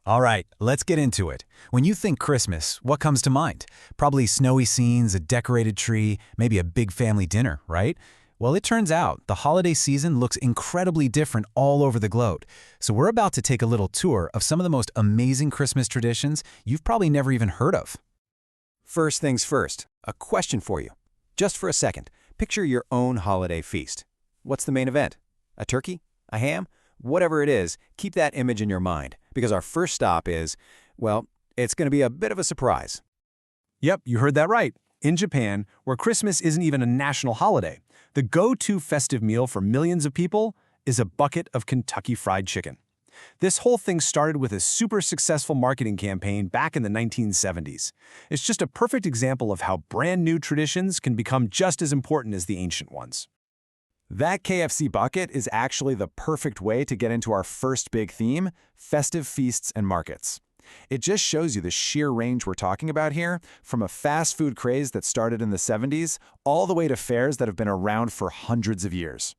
All right, let's get into it. When you think Christmas, what comes to mind? Probably snowy scenes, a decorated tree, maybe a big family dinner, right? Well, it turns out the holiday season looks incredibly different all over the globe. So we're about to take a little tour of some of the most amazing Christmas traditions you've probably never even heard of. First things first, a question for you. Just for a second, picture your own holiday feast. What's the main event? A turkey? A ham? Whatever it is, keep that image in your mind, because our first stop is, well, it's going to be a bit of a surprise. Yep, you heard that right. In Japan, where Christmas isn't even a national holiday, the go-to festive meal for millions of people is a bucket of Kentucky Fried Chicken. This whole thing started with a super successful marketing campaign back in the 1970s. It's just a perfect example of how brand new traditions can become just as important as the ancient ones. That KFC bucket is actually the perfect way to get into our first big theme, festive feasts and markets. It just shows you the sheer range we're talking about here, from a fast food craze that started in the 70s, all the way to fairs that have been around for hundreds of years.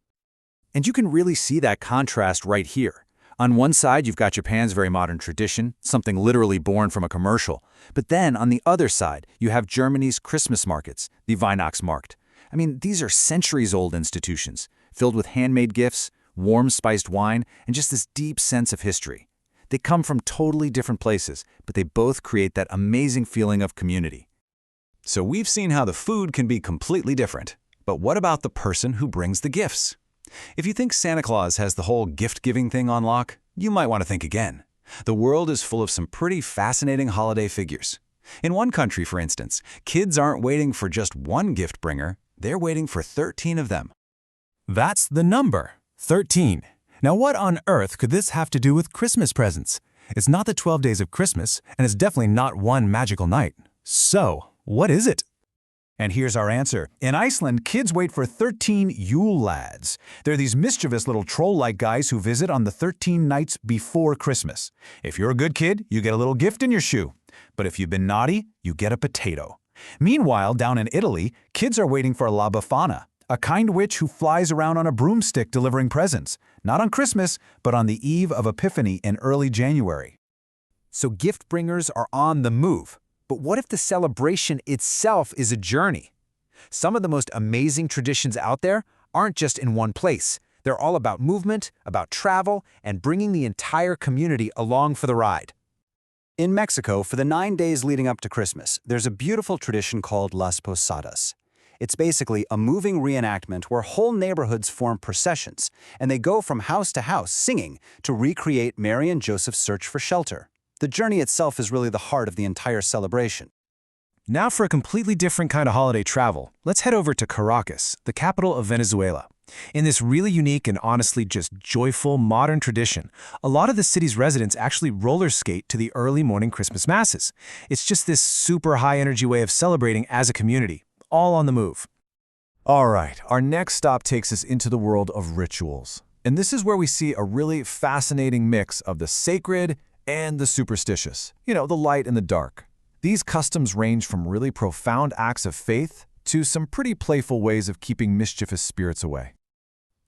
And you can really see that contrast right here. On one side, you've got Japan's very modern tradition, something literally born from a commercial. But then, on the other side, you have Germany's Christmas markets, the Weihnachtsmarkt. I mean, these are centuries-old institutions, filled with handmade gifts, warm spiced wine, and just this deep sense of history. They come from totally different places, but they both create that amazing feeling of community. So we've seen how the food can be completely different. But what about the person who brings the gifts? If you think Santa Claus has the whole gift-giving thing on lock, you might want to think again. The world is full of some pretty fascinating holiday figures. In one country, for instance, kids aren't waiting for just one gift bringer, they're waiting for 13 of them. That's the number, 13. Now what on earth could this have to do with Christmas presents? It's not the 12 days of Christmas, and it's definitely not one magical night. So, what is it? And here's our answer. In Iceland, kids wait for 13 Yule lads. They're these mischievous little troll-like guys who visit on the 13 nights before Christmas. If you're a good kid, you get a little gift in your shoe. But if you've been naughty, you get a potato. Meanwhile, down in Italy, kids are waiting for La Befana, a kind witch who flies around on a broomstick delivering presents, not on Christmas, but on the eve of Epiphany in early January. So gift bringers are on the move. But what if the celebration itself is a journey? Some of the most amazing traditions out there aren't just in one place. They're all about movement, about travel, and bringing the entire community along for the ride. In Mexico, for the 9 days leading up to Christmas, there's a beautiful tradition called Las Posadas. It's basically a moving reenactment where whole neighborhoods form processions, and they go from house to house singing to recreate Mary and Joseph's search for shelter. The journey itself is really the heart of the entire celebration. Now for a completely different kind of holiday travel, let's head over to Caracas, the capital of Venezuela. In this really unique and honestly just joyful modern tradition, a lot of the city's residents actually roller skate to the early morning Christmas masses. It's just this super high-energy way of celebrating as a community, all on the move. All right, our next stop takes us into the world of rituals. And this is where we see a really fascinating mix of the sacred and the superstitious. You know, the light and the dark. These customs range from really profound acts of faith to some pretty playful ways of keeping mischievous spirits away.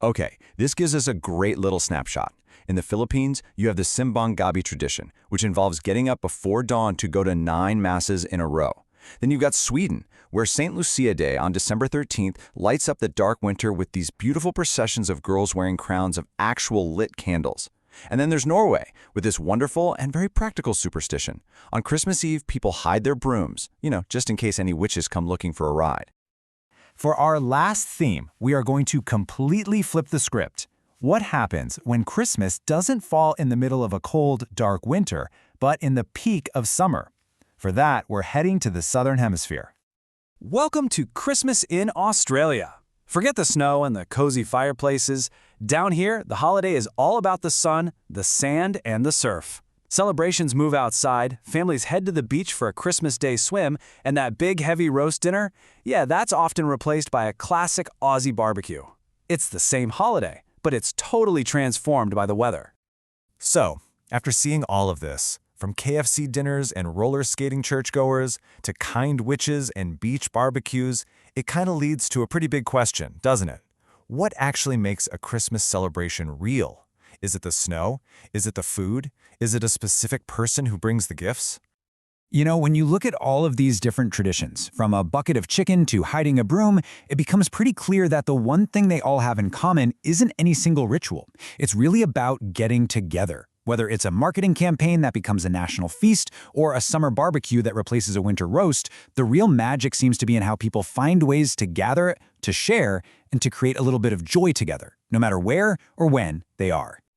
Okay, this gives us a great little snapshot. In the Philippines, you have the Simbang Gabi tradition, which involves getting up before dawn to go to 9 masses in a row. Then you've got Sweden, where St. Lucia Day on December 13th lights up the dark winter with these beautiful processions of girls wearing crowns of actual lit candles. And then there's Norway, with this wonderful and very practical superstition. On Christmas Eve, people hide their brooms, just in case any witches come looking for a ride. For our last theme, we are going to completely flip the script. What happens when Christmas doesn't fall in the middle of a cold, dark winter, but in the peak of summer? For that, we're heading to the Southern Hemisphere. Welcome to Christmas in Australia. Forget the snow and the cozy fireplaces. Down here, the holiday is all about the sun, the sand, and the surf. Celebrations move outside, families head to the beach for a Christmas Day swim, and that big heavy roast dinner, that's often replaced by a classic Aussie barbecue. It's the same holiday, but it's totally transformed by the weather. So, after seeing all of this, from KFC dinners and roller skating churchgoers to kind witches and beach barbecues, it kind of leads to a pretty big question, doesn't it? What actually makes a Christmas celebration real? Is it the snow? Is it the food? Is it a specific person who brings the gifts? You know, when you look at all of these different traditions, from a bucket of chicken to hiding a broom, it becomes pretty clear that the one thing they all have in common isn't any single ritual. It's really about getting together. Whether it's a marketing campaign that becomes a national feast or a summer barbecue that replaces a winter roast, the real magic seems to be in how people find ways to gather, to share, and to create a little bit of joy together, no matter where or when they are.